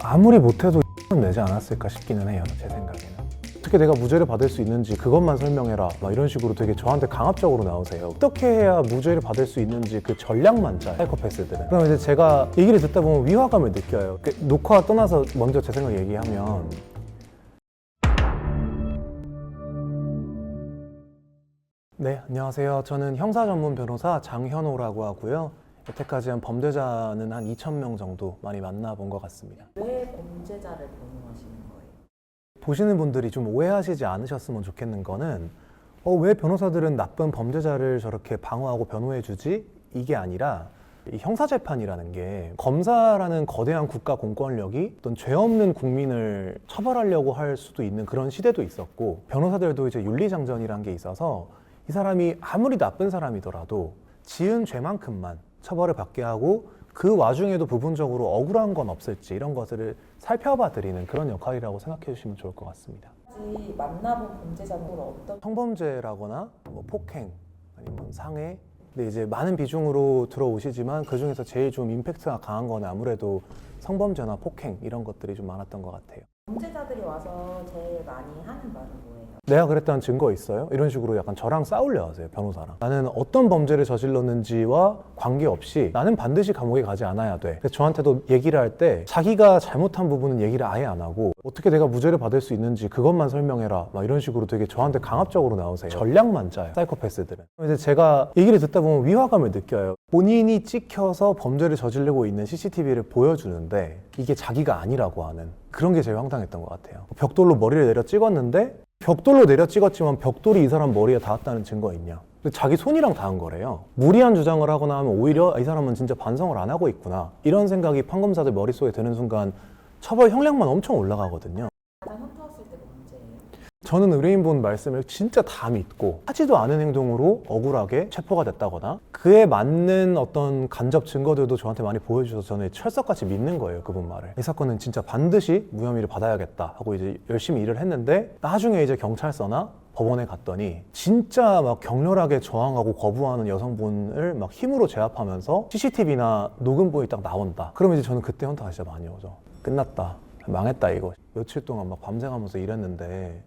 아무리 못해도 는 내지 않았을까 싶기는 해요, 제 생각에는. 어떻게 내가 무죄를 받을 수 있는지 그것만 설명해라, 막 이런 식으로 되게 저한테 강압적으로 나오세요. 어떻게 해야 무죄를 받을 수 있는지 그 전략만 짜요, 사이코패스들은. 그럼 이제 제가 얘기를 듣다 보면 위화감을 느껴요. 녹화 떠나서 먼저 제 생각 얘기하면, 네, 안녕하세요. 저는 형사 전문 변호사 장현호라고 하고요. 여태까지 한 범죄자는 한 2,000명 정도 많이 만나본 것 같습니다. 왜 범죄자를 변호하시는 거예요? 보시는 분들이 좀 오해하시지 않으셨으면 좋겠는 거는 왜 변호사들은 나쁜 범죄자를 저렇게 방어하고 변호해주지? 이게 아니라 이 형사재판이라는 게 검사라는 거대한 국가 공권력이 어떤 죄 없는 국민을 처벌하려고 할 수도 있는 그런 시대도 있었고, 변호사들도 이제 윤리장전이라는 게 있어서 이 사람이 아무리 나쁜 사람이더라도 지은 죄만큼만 처벌을 받게 하고 그 와중에도 부분적으로 억울한 건 없을지 이런 것들을 살펴봐 드리는 그런 역할이라고 생각해 주시면 좋을 것 같습니다. 혹시 만나본 범죄자는 어떤? 성범죄라거나 뭐 폭행 아니면 상해, 근데 이제 많은 비중으로 들어오시지만 그 중에서 제일 좀 임팩트가 강한 건 아무래도 성범죄나 폭행 이런 것들이 좀 많았던 것 같아요. 범죄자들이 와서 제일 많이 하는 말은 뭐예요? 내가 그랬다는 증거 있어요? 이런 식으로 약간 저랑 싸우려 하세요, 변호사랑. 나는 어떤 범죄를 저질렀는지와 관계없이 나는 반드시 감옥에 가지 않아야 돼. 그래서 저한테도 얘기를 할 때 자기가 잘못한 부분은 얘기를 아예 안 하고 어떻게 내가 무죄를 받을 수 있는지 그것만 설명해라, 막 이런 식으로 되게 저한테 강압적으로 나오세요. 전략만 짜요, 사이코패스들은. 이제 제가 얘기를 듣다 보면 위화감을 느껴요. 본인이 찍혀서 범죄를 저지르고 있는 CCTV를 보여주는데 이게 자기가 아니라고 하는, 그런 게 제일 황당했던 것 같아요. 벽돌로 머리를 내려 찍었는데 벽돌로 내려 찍었지만 벽돌이 이 사람 머리에 닿았다는 증거 있냐? 근데 자기 손이랑 닿은 거래요. 무리한 주장을 하거나 하면 오히려 이 사람은 진짜 반성을 안 하고 있구나, 이런 생각이 판검사들 머릿속에 드는 순간 처벌 형량만 엄청 올라가거든요. 가장 현타왔을 때가 언제예요? 저는 의뢰인분 말씀을 진짜 다 믿고 하지도 않은 행동으로 억울하게 체포가 됐다거나 그에 맞는 어떤 간접 증거들도 저한테 많이 보여주셔서 저는 철석같이 믿는 거예요, 그분 말을. 이 사건은 진짜 반드시 무혐의를 받아야겠다 하고 이제 열심히 일을 했는데, 나중에 이제 경찰서나 법원에 갔더니 진짜 막 격렬하게 저항하고 거부하는 여성분을 막 힘으로 제압하면서 CCTV나 녹음본이 딱 나온다. 그러면 이제 저는 그때 현타가 진짜 많이 오죠. 끝났다, 망했다 이거. 며칠 동안 막 밤새가면서 일했는데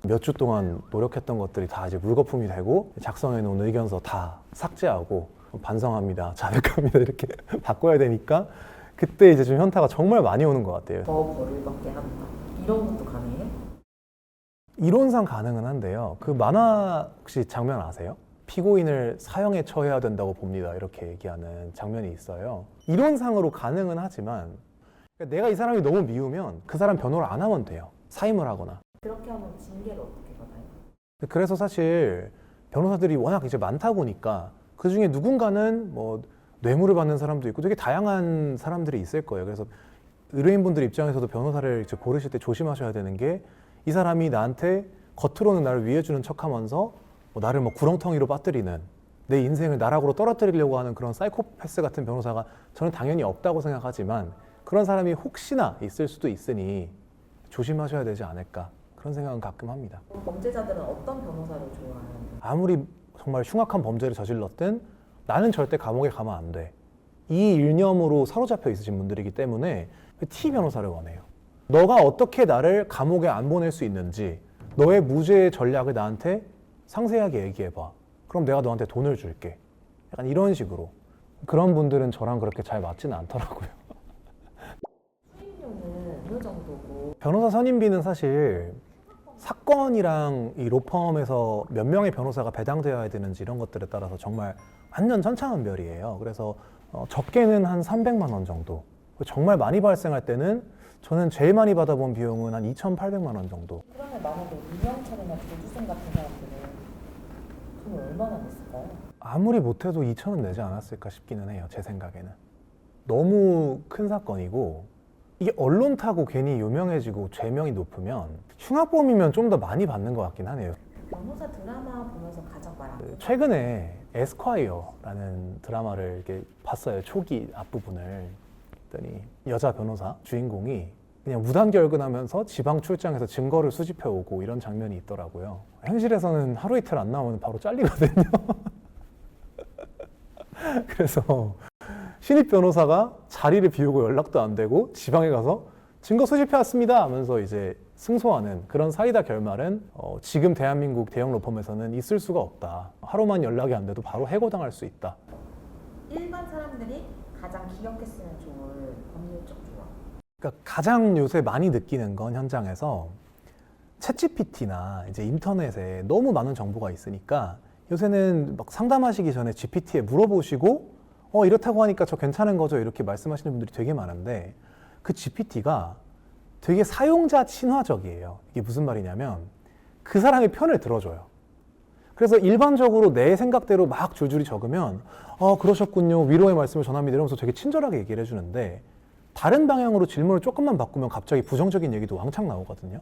몇 주 동안 노력했던 것들이 다 이제 물거품이 되고 작성해 놓은 의견서 다 삭제하고 반성합니다, 자백합니다 이렇게 바꿔야 되니까 그때 이제 좀 현타가 정말 많이 오는 것 같아요. 더 벌을 받게 한다, 이런 것도 가능해요? 이론상 가능은 한데요. 그 만화 혹시 장면 아세요? 피고인을 사형에 처해야 된다고 봅니다, 이렇게 얘기하는 장면이 있어요. 이론상으로 가능은 하지만 내가 이 사람이 너무 미우면 그 사람 변호를 안 하면 돼요, 사임을 하거나. 그렇게 하면 징계를 어떻게 받아요? 그래서 사실 변호사들이 워낙 이제 많다 보니까 그 중에 누군가는 뭐 뇌물을 받는 사람도 있고 되게 다양한 사람들이 있을 거예요. 그래서 의뢰인분들 입장에서도 변호사를 이제 고르실 때 조심하셔야 되는 게, 이 사람이 나한테 겉으로는 나를 위해주는 척하면서 나를 뭐 구렁텅이로 빠뜨리는, 내 인생을 나락으로 떨어뜨리려고 하는 그런 사이코패스 같은 변호사가 저는 당연히 없다고 생각하지만 그런 사람이 혹시나 있을 수도 있으니 조심하셔야 되지 않을까, 그런 생각은 가끔 합니다. 범죄자들은 어떤 변호사를 좋아하는? 아무리 정말 흉악한 범죄를 저질렀든 나는 절대 감옥에 가면 안 돼, 이 일념으로 사로잡혀 있으신 분들이기 때문에 T 변호사를 원해요. 너가 어떻게 나를 감옥에 안 보낼 수 있는지, 너의 무죄의 전략을 나한테 상세하게 얘기해봐. 그럼 내가 너한테 돈을 줄게. 약간 이런 식으로. 그런 분들은 저랑 그렇게 잘 맞지는 않더라고요. 수임료는 어느 정도고? 변호사 선임비는 사실 사건이랑 이 로펌에서 몇 명의 변호사가 배당되어야 되는지 이런 것들에 따라서 정말 완전 천차만별이에요. 그래서 적게는 한 300만 원 정도, 정말 많이 발생할 때는 저는 제일 많이 받아본 비용은 한 2,800만 원 정도. 그러면 만약에 이명철이나 조주생 같은 사람들은 돈을 얼마나 냈을까요? 아무리 못해도 2,000원 내지 않았을까 싶기는 해요, 제 생각에는. 너무 큰 사건이고 이게 언론 타고 괜히 유명해지고 죄명이 높으면 흉악범이면 좀 더 많이 받는 것 같긴 하네요. 변호사 드라마 보면서 가장 말하는 최근에 에스콰이어라는 드라마를 이렇게 봤어요, 초기 앞부분을. 그랬더니 여자 변호사 주인공이 그냥 무단결근하면서 지방 출장에서 증거를 수집해 오고 이런 장면이 있더라고요. 현실에서는 하루 이틀 안 나오면 바로 잘리거든요. 그래서 신입 변호사가 자리를 비우고 연락도 안 되고 지방에 가서 증거 수집해 왔습니다 하면서 이제 승소하는 그런 사이다 결말은 지금 대한민국 대형 로펌에서는 있을 수가 없다. 하루만 연락이 안 돼도 바로 해고당할 수 있다. 일반 사람들이 가장 기억했으면 좋을 법률적 조항. 그러니까 가장 요새 많이 느끼는 건 현장에서 챗GPT나 이제 인터넷에 너무 많은 정보가 있으니까 요새는 막 상담하시기 전에 GPT에 물어보시고 이렇다고 하니까 저 괜찮은 거죠 이렇게 말씀하시는 분들이 되게 많은데 그 GPT가 되게 사용자 친화적이에요. 이게 무슨 말이냐면 그 사람의 편을 들어줘요. 그래서 일반적으로 내 생각대로 막 줄줄이 적으면 그러셨군요 위로의 말씀을 전합니다 이러면서 되게 친절하게 얘기를 해주는데 다른 방향으로 질문을 조금만 바꾸면 갑자기 부정적인 얘기도 왕창 나오거든요.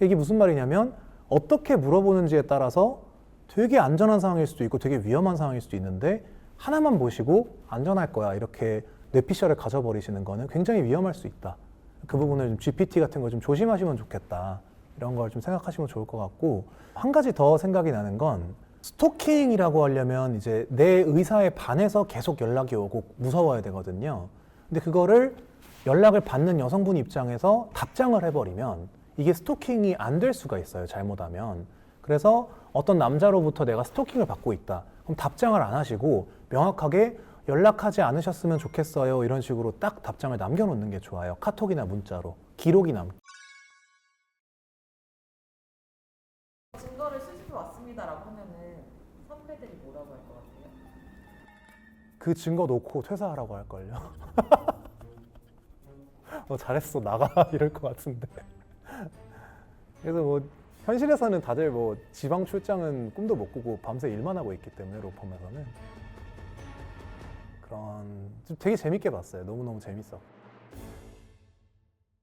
이게 무슨 말이냐면 어떻게 물어보는지에 따라서 되게 안전한 상황일 수도 있고 되게 위험한 상황일 수도 있는데 하나만 보시고 안전할 거야 이렇게 뇌피셜을 가져버리시는 거는 굉장히 위험할 수 있다. 그 부분을 좀 GPT 같은 거 좀 조심하시면 좋겠다. 이런 걸 좀 생각하시면 좋을 것 같고 한 가지 더 생각이 나는 건 스토킹이라고 하려면 이제 내 의사에 반해서 계속 연락이 오고 무서워야 되거든요. 근데 그거를 연락을 받는 여성분 입장에서 답장을 해버리면 이게 스토킹이 안 될 수가 있어요. 잘못하면. 그래서 어떤 남자로부터 내가 스토킹을 받고 있다. 그럼 답장을 안 하시고 명확하게 연락하지 않으셨으면 좋겠어요. 이런 식으로 딱 답장을 남겨놓는 게 좋아요. 카톡이나 문자로. 기록이 증거를 수집해 왔습니다라고 하면은 선배들이 뭐라고 할 것 같아요? 그 증거 놓고 퇴사하라고 할걸요. 잘했어 나가 이럴 것 같은데. 그래서 뭐 현실에서는 다들 뭐 지방 출장은 꿈도 못 꾸고 밤새 일만 하고 있기 때문에 로펌에서는 그런 좀 되게 재밌게 봤어요. 너무너무 재밌었고.